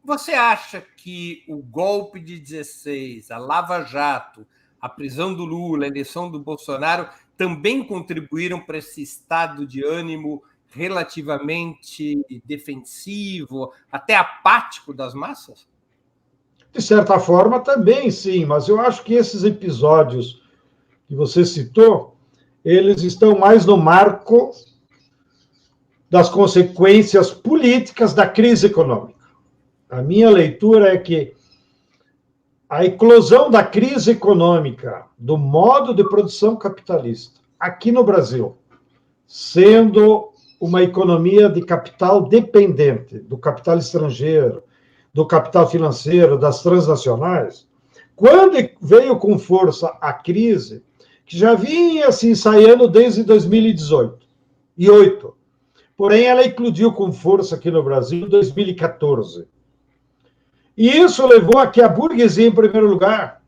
Você acha que o golpe de 16, a Lava Jato, a prisão do Lula, a eleição do Bolsonaro, também contribuíram para esse estado de ânimo relativamente defensivo, até apático das massas? De certa forma, também, sim, mas eu acho que esses episódios que você citou, eles estão mais no marco das consequências políticas da crise econômica. A minha leitura é que a eclosão da crise econômica, do modo de produção capitalista, aqui no Brasil, sendo uma economia de capital dependente do capital estrangeiro, do capital financeiro, das transnacionais, quando veio com força a crise, que já vinha se ensaiando desde 2018 e 2008, porém ela eclodiu com força aqui no Brasil em 2014. E isso levou a que a burguesia, em primeiro lugar,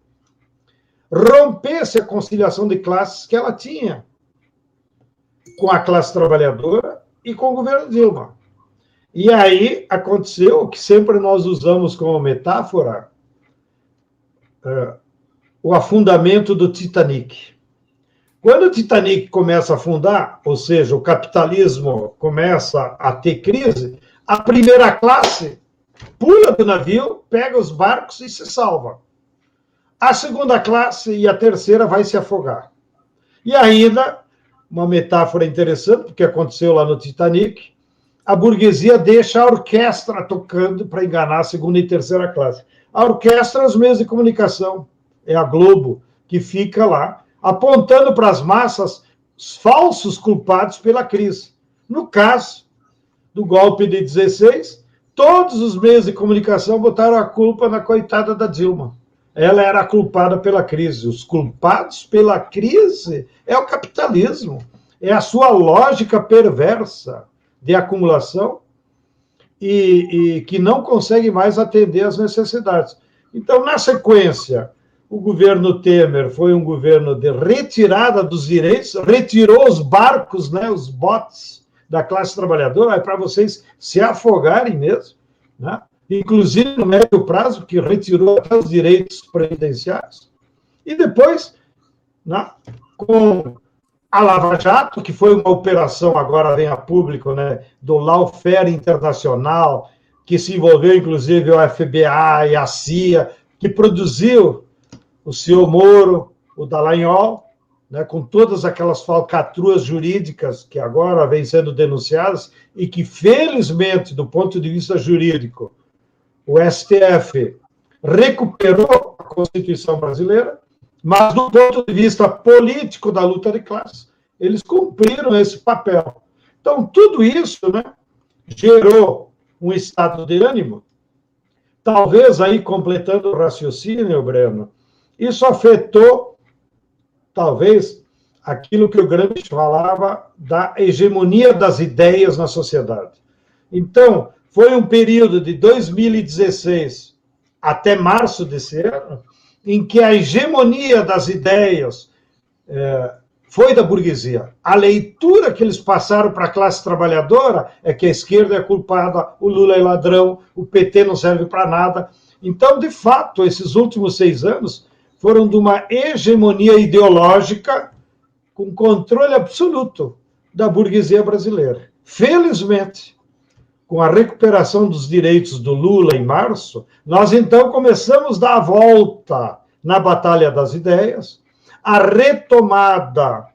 rompesse a conciliação de classes que ela tinha com a classe trabalhadora e com o governo Dilma. E aí aconteceu o que sempre nós usamos como metáfora, o afundamento do Titanic. Quando o Titanic começa a afundar, ou seja, o capitalismo começa a ter crise, a primeira classe pula do navio, pega os barcos e se salva. A segunda classe e a terceira vai se afogar. E ainda, uma metáfora interessante, porque aconteceu lá no Titanic, a burguesia deixa a orquestra tocando para enganar a segunda e terceira classe. A orquestra é os meios de comunicação, é a Globo, que fica lá, apontando para as massas os falsos culpados pela crise. No caso do golpe de 16, todos os meios de comunicação botaram a culpa na coitada da Dilma. Ela era a culpada pela crise. Os culpados pela crise é o capitalismo, é a sua lógica perversa de acumulação e que não consegue mais atender às necessidades. Então, na sequência, o governo Temer foi um governo de retirada dos direitos, retirou os barcos, né, os botes da classe trabalhadora, para vocês se afogarem mesmo, né? Inclusive no médio prazo, que retirou até os direitos previdenciários. E depois, né, com a Lava Jato, que foi uma operação, agora vem a público, né, do lawfare internacional, que se envolveu, inclusive, o FBI e a CIA, que produziu o senhor Moro, o Dallagnol, né, com todas aquelas falcatruas jurídicas que agora vêm sendo denunciadas e que, felizmente, do ponto de vista jurídico, o STF recuperou a Constituição brasileira, mas do ponto de vista político da luta de classes, eles cumpriram esse papel. Então, tudo isso, né, gerou um estado de ânimo, talvez aí completando o raciocínio, Breno, isso afetou, talvez, aquilo que o Gramsci falava da hegemonia das ideias na sociedade. Então, foi um período de 2016 até março desse ano, em que a hegemonia das ideias foi da burguesia. A leitura que eles passaram para a classe trabalhadora é que a esquerda é culpada, o Lula é ladrão, o PT não serve para nada. Então, de fato, esses últimos 6 anos foram de uma hegemonia ideológica com controle absoluto da burguesia brasileira. Felizmente, com a recuperação dos direitos do Lula em março, nós então começamos a dar a volta na batalha das ideias, a retomada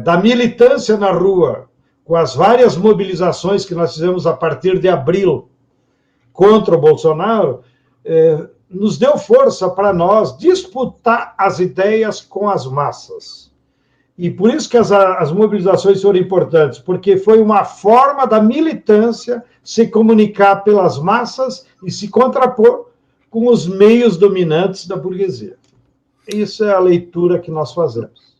da militância na rua, com as várias mobilizações que nós fizemos a partir de abril contra o Bolsonaro, nos deu força para nós disputar as ideias com as massas. E por isso que as mobilizações foram importantes, porque foi uma forma da militância se comunicar pelas massas e se contrapor com os meios dominantes da burguesia. Isso é a leitura que nós fazemos.